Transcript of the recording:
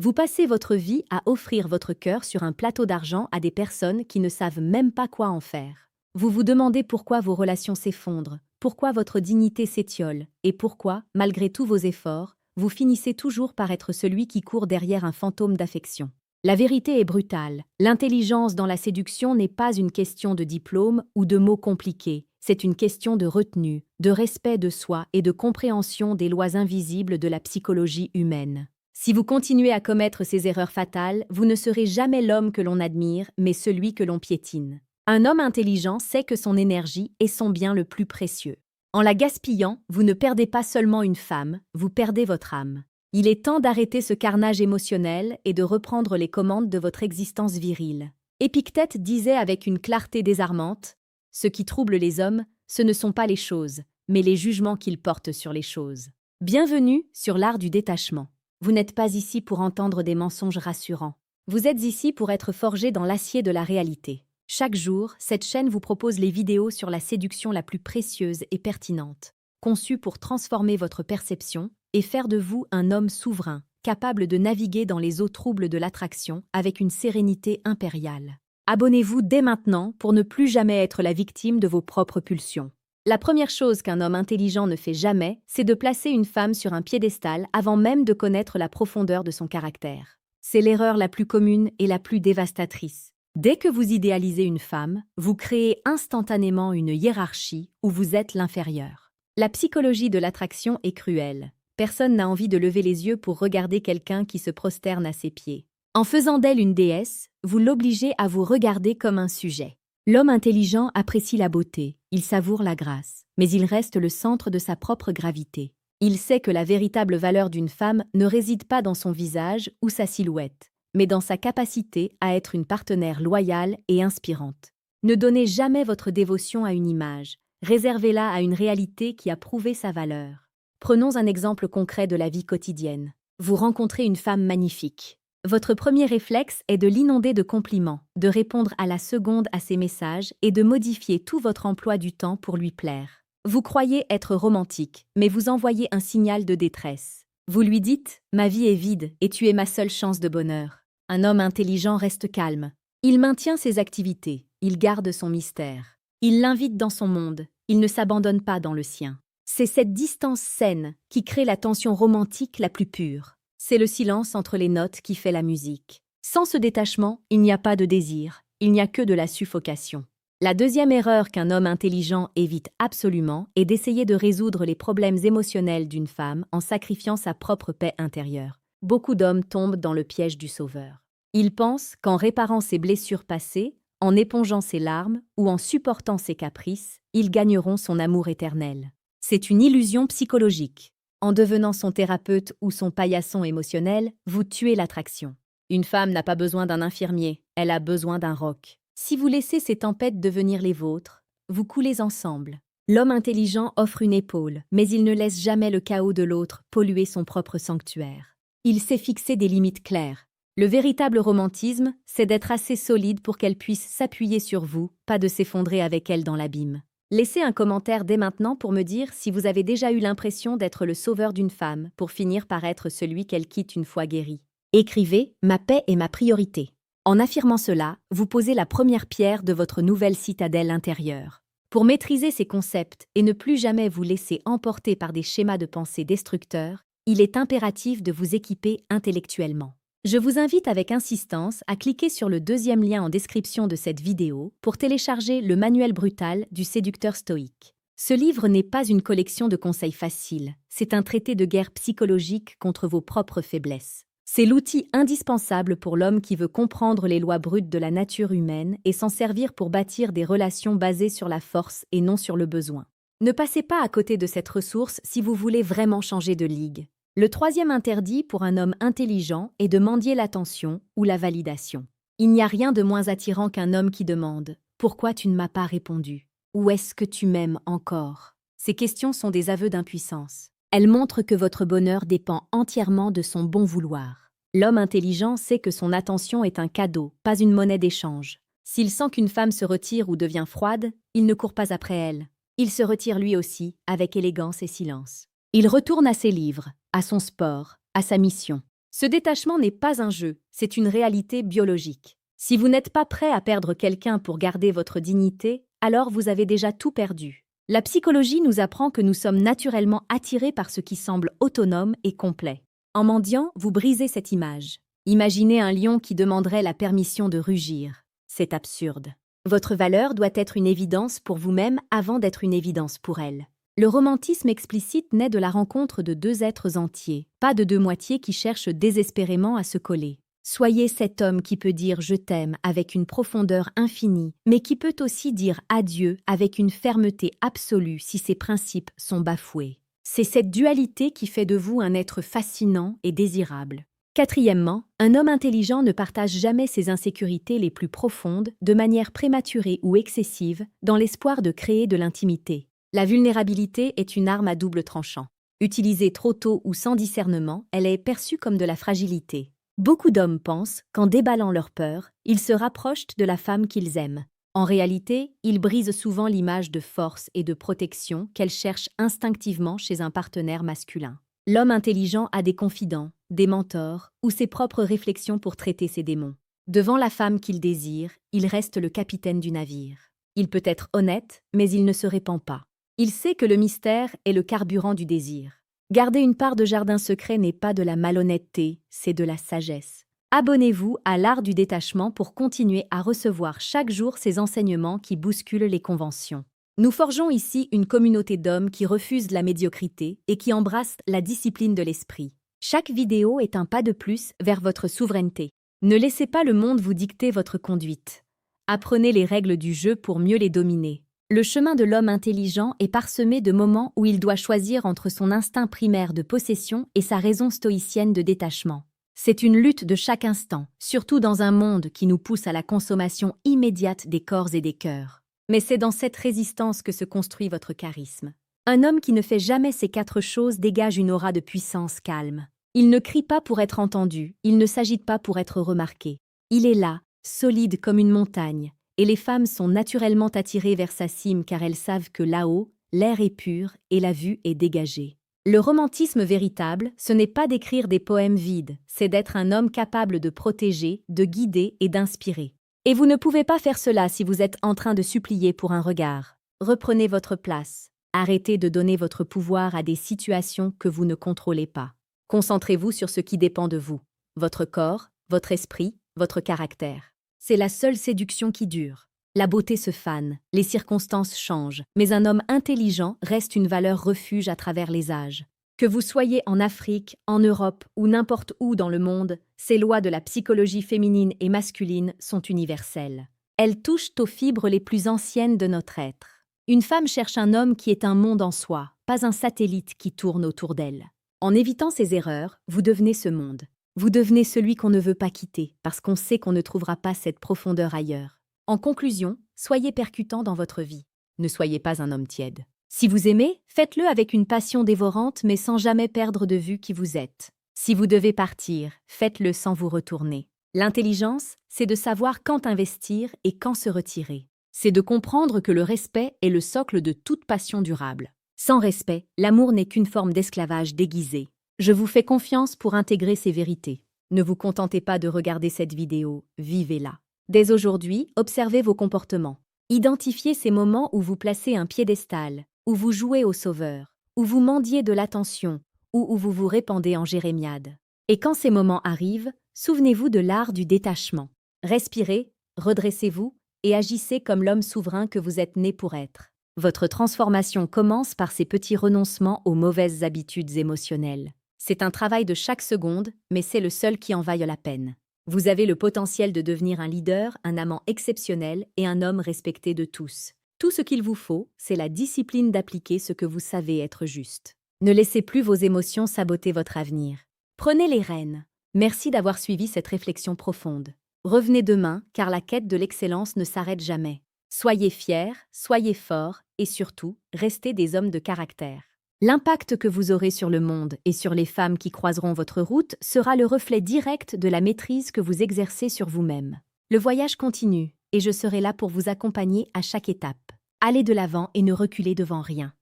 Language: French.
Vous passez votre vie à offrir votre cœur sur un plateau d'argent à des personnes qui ne savent même pas quoi en faire. Vous vous demandez pourquoi vos relations s'effondrent, pourquoi votre dignité s'étiole, et pourquoi, malgré tous vos efforts, vous finissez toujours par être celui qui court derrière un fantôme d'affection. La vérité est brutale. L'intelligence dans la séduction n'est pas une question de diplôme ou de mots compliqués. C'est une question de retenue, de respect de soi et de compréhension des lois invisibles de la psychologie humaine. Si vous continuez à commettre ces erreurs fatales, vous ne serez jamais l'homme que l'on admire, mais celui que l'on piétine. Un homme intelligent sait que son énergie est son bien le plus précieux. En la gaspillant, vous ne perdez pas seulement une femme, vous perdez votre âme. Il est temps d'arrêter ce carnage émotionnel et de reprendre les commandes de votre existence virile. Épictète disait avec une clarté désarmante « Ce qui trouble les hommes, ce ne sont pas les choses, mais les jugements qu'ils portent sur les choses. » Bienvenue sur l'art du détachement. Vous n'êtes pas ici pour entendre des mensonges rassurants. Vous êtes ici pour être forgé dans l'acier de la réalité. Chaque jour, cette chaîne vous propose les vidéos sur la séduction la plus précieuse et pertinente, conçue pour transformer votre perception et faire de vous un homme souverain, capable de naviguer dans les eaux troubles de l'attraction avec une sérénité impériale. Abonnez-vous dès maintenant pour ne plus jamais être la victime de vos propres pulsions. La première chose qu'un homme intelligent ne fait jamais, c'est de placer une femme sur un piédestal avant même de connaître la profondeur de son caractère. C'est l'erreur la plus commune et la plus dévastatrice. Dès que vous idéalisez une femme, vous créez instantanément une hiérarchie où vous êtes l'inférieur. La psychologie de l'attraction est cruelle. Personne n'a envie de lever les yeux pour regarder quelqu'un qui se prosterne à ses pieds. En faisant d'elle une déesse, vous l'obligez à vous regarder comme un sujet. L'homme intelligent apprécie la beauté, il savoure la grâce, mais il reste le centre de sa propre gravité. Il sait que la véritable valeur d'une femme ne réside pas dans son visage ou sa silhouette, mais dans sa capacité à être une partenaire loyale et inspirante. Ne donnez jamais votre dévotion à une image, réservez-la à une réalité qui a prouvé sa valeur. Prenons un exemple concret de la vie quotidienne. Vous rencontrez une femme magnifique. Votre premier réflexe est de l'inonder de compliments, de répondre à la seconde à ses messages et de modifier tout votre emploi du temps pour lui plaire. Vous croyez être romantique, mais vous envoyez un signal de détresse. Vous lui dites « Ma vie est vide et tu es ma seule chance de bonheur ». Un homme intelligent reste calme. Il maintient ses activités, il garde son mystère. Il l'invite dans son monde, il ne s'abandonne pas dans le sien. C'est cette distance saine qui crée la tension romantique la plus pure. C'est le silence entre les notes qui fait la musique. Sans ce détachement, il n'y a pas de désir, il n'y a que de la suffocation. La deuxième erreur qu'un homme intelligent évite absolument est d'essayer de résoudre les problèmes émotionnels d'une femme en sacrifiant sa propre paix intérieure. Beaucoup d'hommes tombent dans le piège du sauveur. Ils pensent qu'en réparant ses blessures passées, en épongeant ses larmes ou en supportant ses caprices, ils gagneront son amour éternel. C'est une illusion psychologique. En devenant son thérapeute ou son paillasson émotionnel, vous tuez l'attraction. Une femme n'a pas besoin d'un infirmier, elle a besoin d'un roc. Si vous laissez ces tempêtes devenir les vôtres, vous coulez ensemble. L'homme intelligent offre une épaule, mais il ne laisse jamais le chaos de l'autre polluer son propre sanctuaire. Il sait fixer des limites claires. Le véritable romantisme, c'est d'être assez solide pour qu'elle puisse s'appuyer sur vous, pas de s'effondrer avec elle dans l'abîme. Laissez un commentaire dès maintenant pour me dire si vous avez déjà eu l'impression d'être le sauveur d'une femme pour finir par être celui qu'elle quitte une fois guérie. Écrivez « Ma paix est ma priorité ». En affirmant cela, vous posez la première pierre de votre nouvelle citadelle intérieure. Pour maîtriser ces concepts et ne plus jamais vous laisser emporter par des schémas de pensée destructeurs, il est impératif de vous équiper intellectuellement. Je vous invite avec insistance à cliquer sur le deuxième lien en description de cette vidéo pour télécharger le manuel brutal du séducteur stoïque. Ce livre n'est pas une collection de conseils faciles, c'est un traité de guerre psychologique contre vos propres faiblesses. C'est l'outil indispensable pour l'homme qui veut comprendre les lois brutes de la nature humaine et s'en servir pour bâtir des relations basées sur la force et non sur le besoin. Ne passez pas à côté de cette ressource si vous voulez vraiment changer de ligue. Le troisième interdit pour un homme intelligent est de mendier l'attention ou la validation. Il n'y a rien de moins attirant qu'un homme qui demande « Pourquoi tu ne m'as pas répondu ?» ou « Est-ce que tu m'aimes encore ?» Ces questions sont des aveux d'impuissance. Elles montrent que votre bonheur dépend entièrement de son bon vouloir. L'homme intelligent sait que son attention est un cadeau, pas une monnaie d'échange. S'il sent qu'une femme se retire ou devient froide, il ne court pas après elle. Il se retire lui aussi, avec élégance et silence. Il retourne à ses livres, à son sport, à sa mission. Ce détachement n'est pas un jeu, c'est une réalité biologique. Si vous n'êtes pas prêt à perdre quelqu'un pour garder votre dignité, alors vous avez déjà tout perdu. La psychologie nous apprend que nous sommes naturellement attirés par ce qui semble autonome et complet. En mendiant, vous brisez cette image. Imaginez un lion qui demanderait la permission de rugir. C'est absurde. Votre valeur doit être une évidence pour vous-même avant d'être une évidence pour elle. Le romantisme explicite naît de la rencontre de deux êtres entiers, pas de deux moitiés qui cherchent désespérément à se coller. Soyez cet homme qui peut dire « je t'aime » avec une profondeur infinie, mais qui peut aussi dire adieu avec une fermeté absolue si ses principes sont bafoués. C'est cette dualité qui fait de vous un être fascinant et désirable. Quatrièmement, un homme intelligent ne partage jamais ses insécurités les plus profondes de manière prématurée ou excessive dans l'espoir de créer de l'intimité. La vulnérabilité est une arme à double tranchant. Utilisée trop tôt ou sans discernement, elle est perçue comme de la fragilité. Beaucoup d'hommes pensent qu'en déballant leur peur, ils se rapprochent de la femme qu'ils aiment. En réalité, ils brisent souvent l'image de force et de protection qu'elles cherchent instinctivement chez un partenaire masculin. L'homme intelligent a des confidents, des mentors ou ses propres réflexions pour traiter ses démons. Devant la femme qu'il désire, il reste le capitaine du navire. Il peut être honnête, mais il ne se répand pas. Il sait que le mystère est le carburant du désir. Garder une part de jardin secret n'est pas de la malhonnêteté, c'est de la sagesse. Abonnez-vous à l'art du détachement pour continuer à recevoir chaque jour ces enseignements qui bousculent les conventions. Nous forgeons ici une communauté d'hommes qui refusent la médiocrité et qui embrassent la discipline de l'esprit. Chaque vidéo est un pas de plus vers votre souveraineté. Ne laissez pas le monde vous dicter votre conduite. Apprenez les règles du jeu pour mieux les dominer. Le chemin de l'homme intelligent est parsemé de moments où il doit choisir entre son instinct primaire de possession et sa raison stoïcienne de détachement. C'est une lutte de chaque instant, surtout dans un monde qui nous pousse à la consommation immédiate des corps et des cœurs. Mais c'est dans cette résistance que se construit votre charisme. Un homme qui ne fait jamais ces quatre choses dégage une aura de puissance calme. Il ne crie pas pour être entendu, il ne s'agite pas pour être remarqué. Il est là, solide comme une montagne, et les femmes sont naturellement attirées vers sa cime car elles savent que là-haut, l'air est pur et la vue est dégagée. Le romantisme véritable, ce n'est pas d'écrire des poèmes vides, c'est d'être un homme capable de protéger, de guider et d'inspirer. Et vous ne pouvez pas faire cela si vous êtes en train de supplier pour un regard. Reprenez votre place. Arrêtez de donner votre pouvoir à des situations que vous ne contrôlez pas. Concentrez-vous sur ce qui dépend de vous. Votre corps, votre esprit, votre caractère. C'est la seule séduction qui dure. La beauté se fane, les circonstances changent, mais un homme intelligent reste une valeur refuge à travers les âges. Que vous soyez en Afrique, en Europe ou n'importe où dans le monde, ces lois de la psychologie féminine et masculine sont universelles. Elles touchent aux fibres les plus anciennes de notre être. Une femme cherche un homme qui est un monde en soi, pas un satellite qui tourne autour d'elle. En évitant ces erreurs, vous devenez ce monde. Vous devenez celui qu'on ne veut pas quitter, parce qu'on sait qu'on ne trouvera pas cette profondeur ailleurs. En conclusion, soyez percutant dans votre vie. Ne soyez pas un homme tiède. Si vous aimez, faites-le avec une passion dévorante mais sans jamais perdre de vue qui vous êtes. Si vous devez partir, faites-le sans vous retourner. L'intelligence, c'est de savoir quand investir et quand se retirer. C'est de comprendre que le respect est le socle de toute passion durable. Sans respect, l'amour n'est qu'une forme d'esclavage déguisé. Je vous fais confiance pour intégrer ces vérités. Ne vous contentez pas de regarder cette vidéo, vivez-la. Dès aujourd'hui, observez vos comportements. Identifiez ces moments où vous placez un piédestal, où vous jouez au sauveur, où vous mendiez de l'attention, ou où vous vous répandez en jérémiade. Et quand ces moments arrivent, souvenez-vous de l'art du détachement. Respirez, redressez-vous et agissez comme l'homme souverain que vous êtes né pour être. Votre transformation commence par ces petits renoncements aux mauvaises habitudes émotionnelles. C'est un travail de chaque seconde, mais c'est le seul qui en vaille la peine. Vous avez le potentiel de devenir un leader, un amant exceptionnel et un homme respecté de tous. Tout ce qu'il vous faut, c'est la discipline d'appliquer ce que vous savez être juste. Ne laissez plus vos émotions saboter votre avenir. Prenez les rênes. Merci d'avoir suivi cette réflexion profonde. Revenez demain, car la quête de l'excellence ne s'arrête jamais. Soyez fiers, soyez forts et surtout, restez des hommes de caractère. L'impact que vous aurez sur le monde et sur les femmes qui croiseront votre route sera le reflet direct de la maîtrise que vous exercez sur vous-même. Le voyage continue et je serai là pour vous accompagner à chaque étape. Allez de l'avant et ne reculez devant rien.